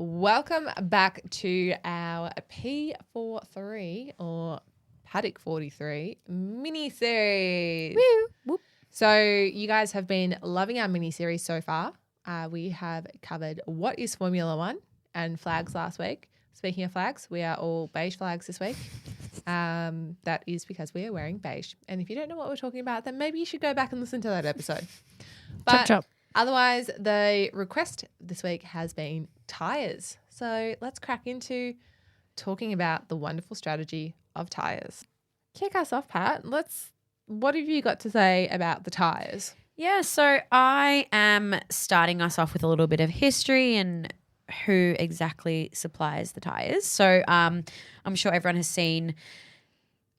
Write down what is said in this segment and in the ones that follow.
Welcome back to our P43 or Paddock 43 mini series. Woo. Whoop. So you guys have been loving our mini series so far. We have covered what is Formula One and flags last week. Speaking of flags, we are all beige flags this week. That is because we are wearing beige. And if you don't know what we're talking about, then maybe you should go back and listen to that episode. But Chop. otherwise, the request this week has been tyres. So let's crack into talking about the wonderful strategy of tyres. Kick us off, Pat. What have you got to say about the tyres? Yeah, so I am starting us off with a little bit of history and who exactly supplies the tyres. So I'm sure everyone has seen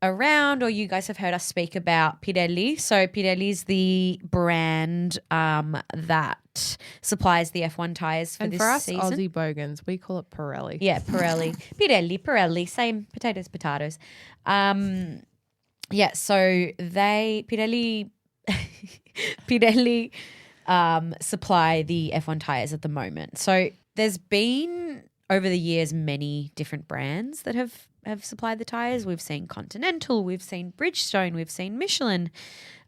around, or you guys have heard us speak about Pirelli. So Pirelli is the brand that supplies the F1 tyres for And this for us season. Aussie bogans, we call it Pirelli. Yeah, Pirelli. Pirelli, same potatoes. Yeah, so Pirelli supply the F1 tyres at the moment. So there's been over the years many different brands that have supplied the tyres. We've seen Continental, we've seen Bridgestone, we've seen Michelin.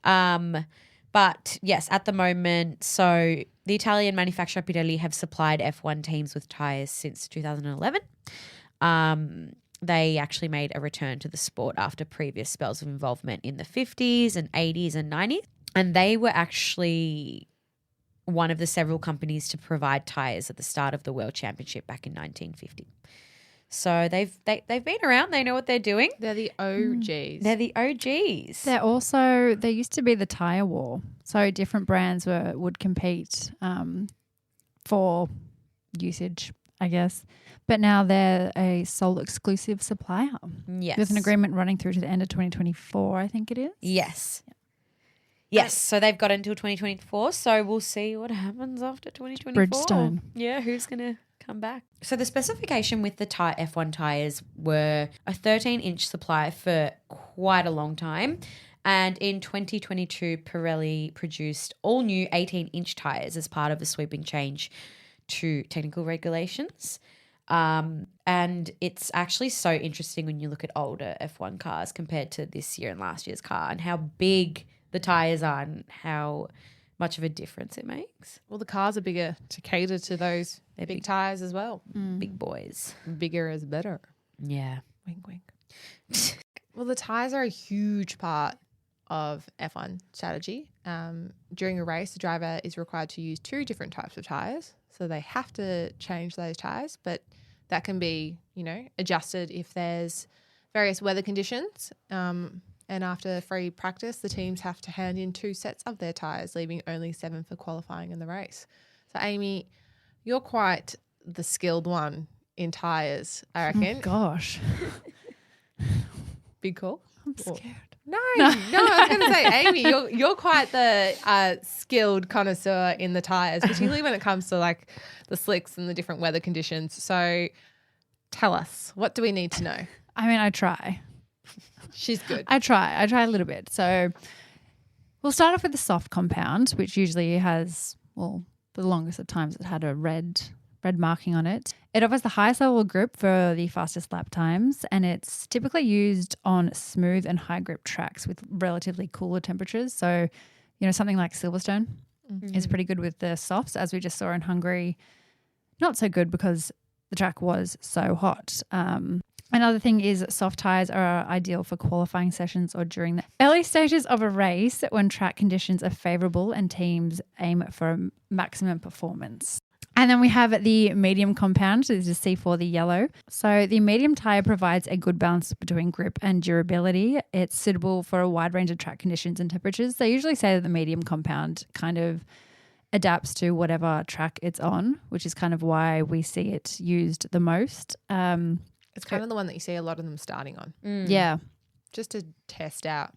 But yes, at the moment, so the Italian manufacturer Pirelli have supplied F1 teams with tyres since 2011. They actually made a return to the sport after previous spells of involvement in the 50s and 80s and 90s. And they were actually one of the several companies to provide tyres at the start of the World Championship back in 1950. So they've been around. They know what they're doing. They're the OGs. They're the OGs. There used to be the tyre war. So different brands would compete for usage, I guess. But now they're a sole exclusive supplier. Yes. With an agreement running through to the end of 2024, I think it is. Yes. Yeah. Yes, so they've got until 2024, so we'll see what happens after 2024. Bridgestone. Yeah, who's going to come back? So the specification with the F1 tyres were a 13-inch supply for quite a long time. And in 2022, Pirelli produced all new 18-inch tyres as part of a sweeping change to technical regulations. And it's actually so interesting when you look at older F1 cars compared to this year and last year's car and how big the tyres are and how much of a difference it makes. Well, the cars are bigger to cater to those big tyres as well. Big boys. Bigger is better. Yeah. Wink, wink. Well, the tyres are a huge part of F1 strategy. During a race, the driver is required to use two different types of tyres. So they have to change those tyres, but that can be, adjusted if there's various weather conditions. And after free practice, the teams have to hand in 2 sets of their tyres, leaving only 7 for qualifying in the race. So, Amy, you're quite the skilled one in tyres, I reckon. Oh, gosh. Big call? I'm scared. No, I was going to say, Amy, you're quite the skilled connoisseur in the tyres, particularly when it comes to like the slicks and the different weather conditions. So tell us, what do we need to know? I mean, I try. She's good. I try a little bit. So we'll start off with the soft compound, which usually has, well, the longest of times it had a red marking on it. It offers the highest level of grip for the fastest lap times, and it's typically used on smooth and high grip tracks with relatively cooler temperatures. So, something like Silverstone is pretty good with the softs, as we just saw in Hungary. Not so good because the track was so hot. Another thing is soft tyres are ideal for qualifying sessions or during the early stages of a race when track conditions are favourable and teams aim for maximum performance. And then we have the medium compound, so this is C4, the yellow. So the medium tyre provides a good balance between grip and durability. It's suitable for a wide range of track conditions and temperatures. They usually say that the medium compound kind of adapts to whatever track it's on, which is kind of why we see it used the most. It's kind of the one that you see a lot of them starting on. Yeah. Just to test out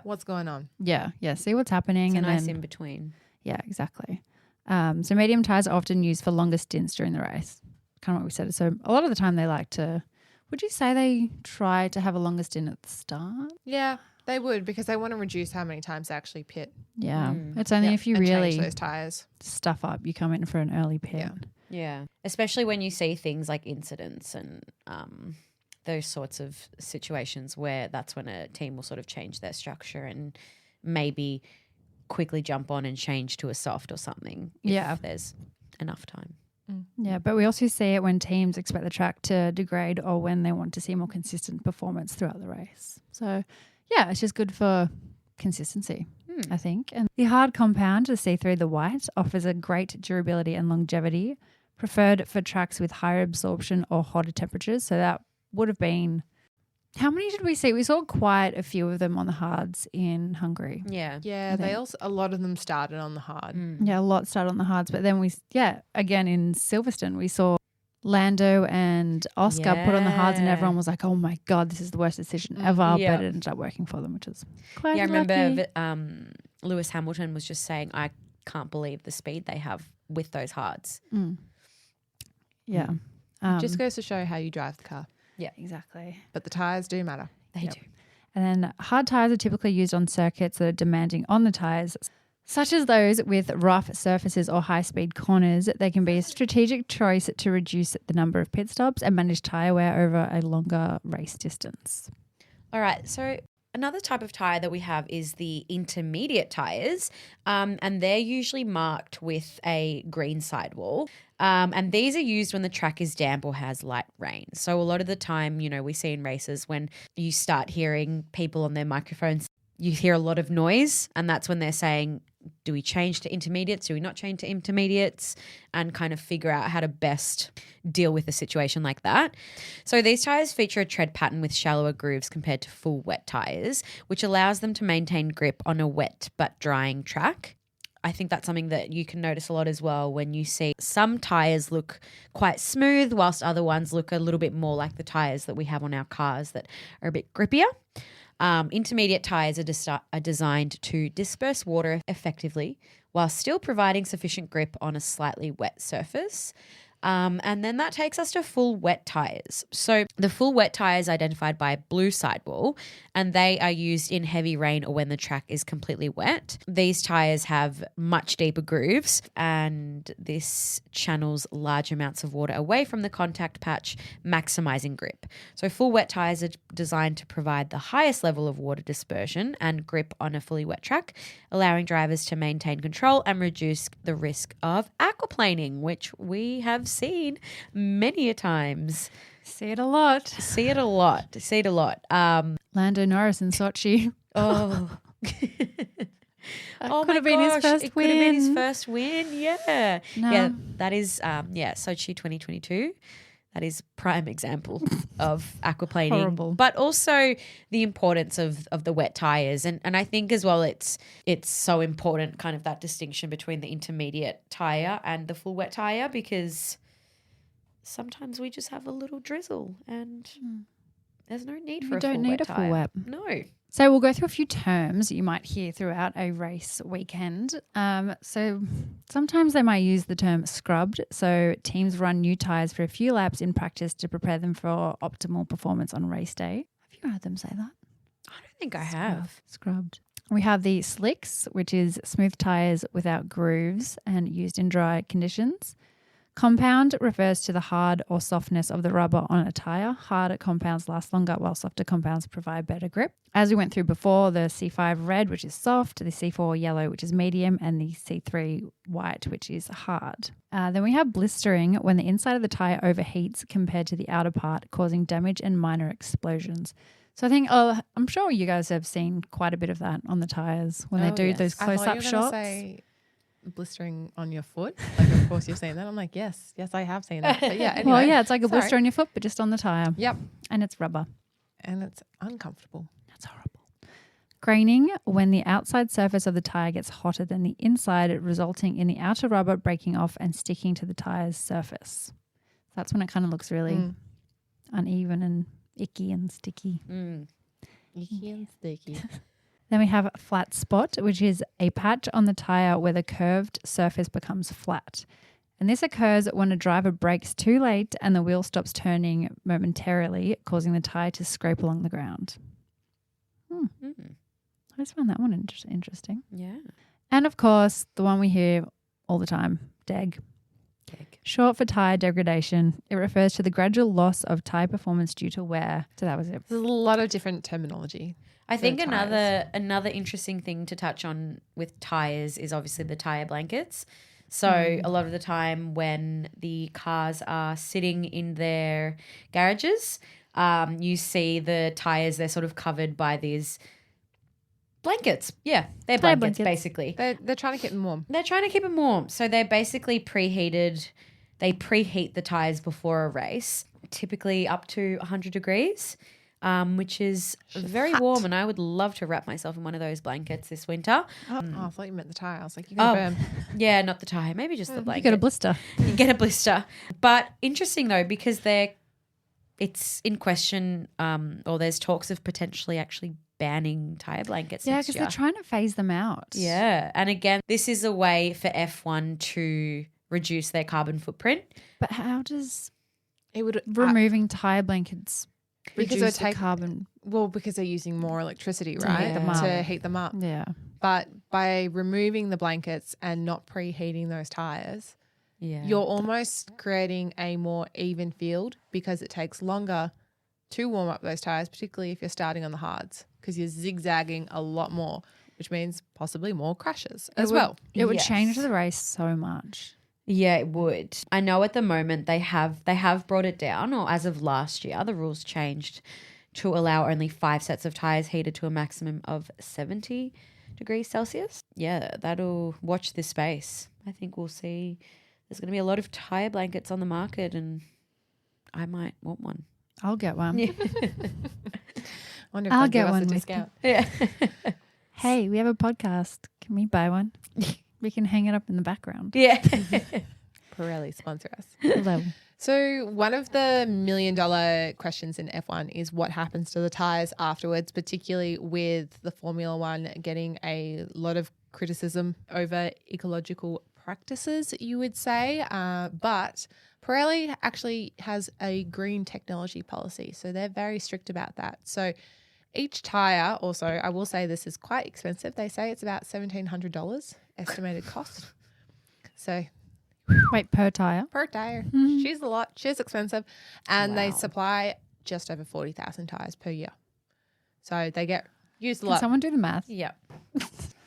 what's going on. Yeah. See what's happening. It's and nice then, in between. Yeah, exactly. So medium tyres are often used for longer stints during the race. Kind of what we said. So a lot of the time they like to, would you say they try to have a longer stint at the start? Yeah, they would, because they want to reduce how many times they actually pit. Yeah. It's only if you and really change those tyres. stuff up, you come in for an early pit. Yeah. Yeah, especially when you see things like incidents and those sorts of situations where that's when a team will sort of change their structure and maybe quickly jump on and change to a soft or something if there's enough time. Yeah, but we also see it when teams expect the track to degrade or when they want to see more consistent performance throughout the race. So, yeah, it's just good for consistency, I think. And the hard compound, the C3, the white, offers a great durability and longevity, preferred for tracks with higher absorption or hotter temperatures. So that would have been, how many did we see? We saw quite a few of them on the hards in Hungary. Yeah. Yeah, they also, a lot of them started on the hard. Yeah, a lot started on the hards. But then again in Silverstone, we saw Lando and Oscar put on the hards and everyone was like, oh my God, this is the worst decision ever. Yeah. But it ended up working for them, which is quite I lucky. remember Lewis Hamilton was just saying, I can't believe the speed they have with those hards. Yeah. Just goes to show how you drive the car. Yeah, exactly. But the tyres do matter. They do. And then hard tyres are typically used on circuits that are demanding on the tyres, such as those with rough surfaces or high-speed corners. They can be a strategic choice to reduce the number of pit stops and manage tyre wear over a longer race distance. All right, so another type of tyre that we have is the intermediate tyres, and they're usually marked with a green sidewall. And these are used when the track is damp or has light rain. So a lot of the time, you know, we see in races when you start hearing people on their microphones, you hear a lot of noise, and that's when they're saying, do we change to intermediates? Do we not change to intermediates? And kind of figure out how to best deal with a situation like that. So these tyres feature a tread pattern with shallower grooves compared to full wet tyres, which allows them to maintain grip on a wet but drying track. I think that's something that you can notice a lot as well when you see some tyres look quite smooth whilst other ones look a little bit more like the tyres that we have on our cars that are a bit grippier. Intermediate tyres are designed to disperse water effectively while still providing sufficient grip on a slightly wet surface. And then that takes us to full wet tyres. So the full wet tyres identified by blue sidewall, and they are used in heavy rain or when the track is completely wet. These tyres have much deeper grooves, and this channels large amounts of water away from the contact patch, maximising grip. So full wet tyres are designed to provide the highest level of water dispersion and grip on a fully wet track, allowing drivers to maintain control and reduce the risk of aquaplaning, which we have seen many a times. See it a lot. Lando Norris in Sochi. Oh. Could have been his first win. Could have been his first win, yeah. No. Yeah, that is, Sochi 2022. That is prime example of aquaplaning. Horrible. But also the importance of the wet tyres. And I think as well it's so important, kind of that distinction between the intermediate tyre and the full wet tyre, because sometimes we just have a little drizzle and there's no need for a full wet tyre. Full wet. No. So we'll go through a few terms you might hear throughout a race weekend. So sometimes they might use the term scrubbed. So teams run new tyres for a few laps in practice to prepare them for optimal performance on race day. Have you heard them say that? I don't think I have. Scrubbed. We have the slicks, which is smooth tyres without grooves and used in dry conditions. Compound refers to the hard or softness of the rubber on a tyre. Harder compounds last longer, while softer compounds provide better grip. As we went through before, the C5 red, which is soft, the C4 yellow, which is medium, and the C3 white, which is hard. Then we have blistering, when the inside of the tyre overheats compared to the outer part, causing damage and minor explosions. So I think, I'm sure you guys have seen quite a bit of that on the tyres when they do those close-up shots. Say blistering on your foot. Like, of course you've seen that. I'm like, yes, I have seen that. But yeah, anyway. Well, yeah, it's like a blister on your foot, but just on the tyre. Yep. And it's rubber. And it's uncomfortable. That's horrible. Graining, when the outside surface of the tyre gets hotter than the inside, resulting in the outer rubber breaking off and sticking to the tyre's surface. That's when it kind of looks really uneven and icky and sticky. Icky and sticky. Then we have a flat spot, which is a patch on the tyre where the curved surface becomes flat. And this occurs when a driver brakes too late and the wheel stops turning momentarily, causing the tyre to scrape along the ground. I just found that one interesting. Yeah. And of course, the one we hear all the time, deg. Short for tyre degradation. It refers to the gradual loss of tyre performance due to wear. So that was it. There's a lot of different terminology. I for think tyres. another interesting thing to touch on with tyres is obviously the tyre blankets. So a lot of the time when the cars are sitting in their garages, you see the tyres, they're sort of covered by these blankets. Yeah, they're Tyre blankets, blankets. basically. They're trying to keep them warm. They're trying to keep them warm. So they're basically preheated. They preheat the tyres before a race, typically up to 100 degrees, which is very warm. And I would love to wrap myself in one of those blankets this winter. Oh, I thought you meant the tyre. I was like, you're going to burn. Yeah, not the tyre. Maybe just the You blanket. got a blister. You get a blister. But interesting though, because it's in question, or there's talks of potentially actually banning tyre blankets Yeah, next because year. they're trying to phase them out. Yeah. And again, this is a way for F1 to reduce their carbon footprint. But how does It would removing tyre blankets because reduce it would the carbon? because they're using more electricity, To right? heat them up. To heat them up. Yeah. But by removing the blankets and not preheating those tires, Yeah. you're almost creating a more even field because it takes longer to warm up those tires, particularly if you're starting on the hards, because you're zigzagging a lot more, which means possibly more crashes as well. It would Yes. change the race so much. Yeah, it would. I know at the moment they have brought it down, or as of last year, the rules changed to allow only 5 sets of tires heated to a maximum of 70 degrees Celsius. Yeah, that'll watch this space. I think we'll see there's going to be a lot of tire blankets on the market, and I might want one. I'll get one. Yeah. Wonder if I'll they'd give get us a one with discount. Yeah. Hey, we have a podcast. Can we buy one? We can hang it up in the background. Yeah. Pirelli sponsor us. Hello. So one of the $1 million questions in F1 is what happens to the tyres afterwards, particularly with the Formula One getting a lot of criticism over ecological practices, you would say. But Pirelli actually has a green technology policy, so they're very strict about that. So each tyre, also, I will say this is quite expensive. They say it's about $1,700 estimated cost. So Wait, per tyre? per tyre. She's a lot. She's expensive. And they supply just over 40,000 tyres per year. So they get used a Can lot. someone do the math? Yeah.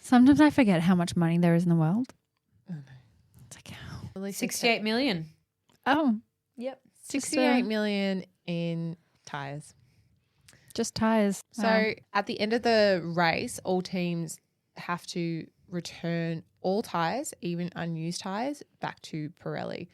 Sometimes I forget how much money there is in the world. It's like, At least 68 million. oh, Yep. 68 million in tyres. just tyres. So at the end of the race, all teams have to return all tyres, even unused tyres, back to Pirelli.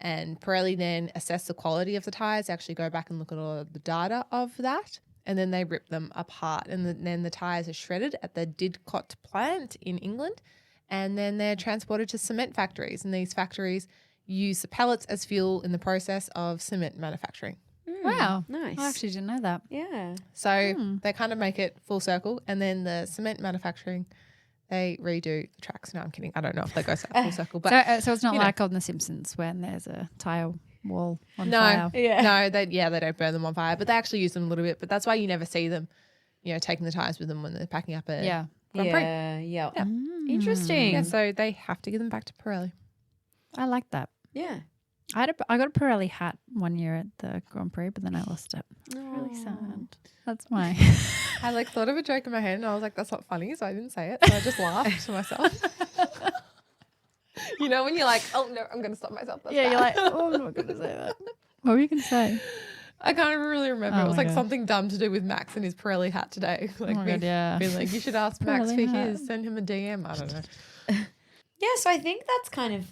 And Pirelli then assess the quality of the tyres, actually go back and look at all of the data of that, and then they rip them apart. And then the tyres are shredded at the Didcot plant in England, and then they're transported to cement factories. And these factories use the pellets as fuel in the process of cement manufacturing. Wow. Nice. I actually didn't know that. Yeah. So they kind of make it full circle. And then the cement manufacturing, they redo the tracks. No, I'm kidding. I don't know if they go full circle. But So it's not you know. like on The Simpsons when there's a tyre wall on no, fire. Yeah. they don't burn them on fire, but they actually use them a little bit. But that's why you never see them, taking the tires with them when they're packing up a Yeah. Grand Prix. Yeah. Yeah. Interesting. Yeah, so they have to give them back to Pirelli. I like that. Yeah. I got a Pirelli hat one year at the Grand Prix, but then I lost it. Really sad. That's my. I thought of a joke in my head and I was like, that's not funny, so I didn't say it. So I just laughed to myself. When you're like, oh no, I'm going to stop myself. That's You're bad. like, oh, I'm not going to say that. What were you going to say? I can't really remember. Oh It was my like God. something dumb to do with Max and his Pirelli hat today. Like my God, yeah. being like, you should ask Max Pirelli for hat. his. Send him a DM. I don't know. Yeah, so I think that's kind of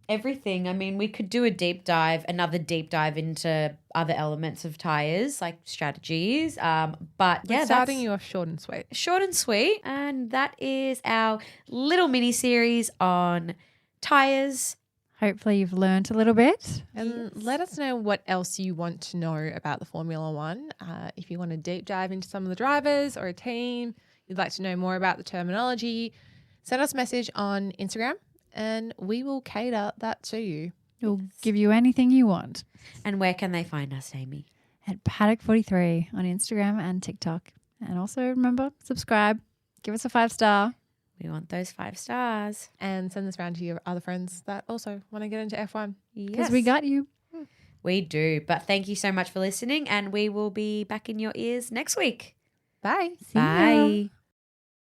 everything. I mean, we could do another deep dive into other elements of tires, like strategies. But yeah, We're starting that's you off short and sweet. short and sweet. And that is our little mini series on tires. Hopefully you've learnt a little bit. And let us know what else you want to know about the Formula One. If you want to deep dive into some of the drivers or a team, you'd like to know more about the terminology, send us a message on Instagram and we will cater that to you. We'll give you anything you want And where can they find us, Amy? at Paddock43 on Instagram and TikTok. And also remember, subscribe, give us a 5-star. We want those 5 stars. And send this around to your other friends that also want to get into F1. Because we got you. We do. But thank you so much for listening, and we will be back in your ears next week. Bye. See ya. Bye.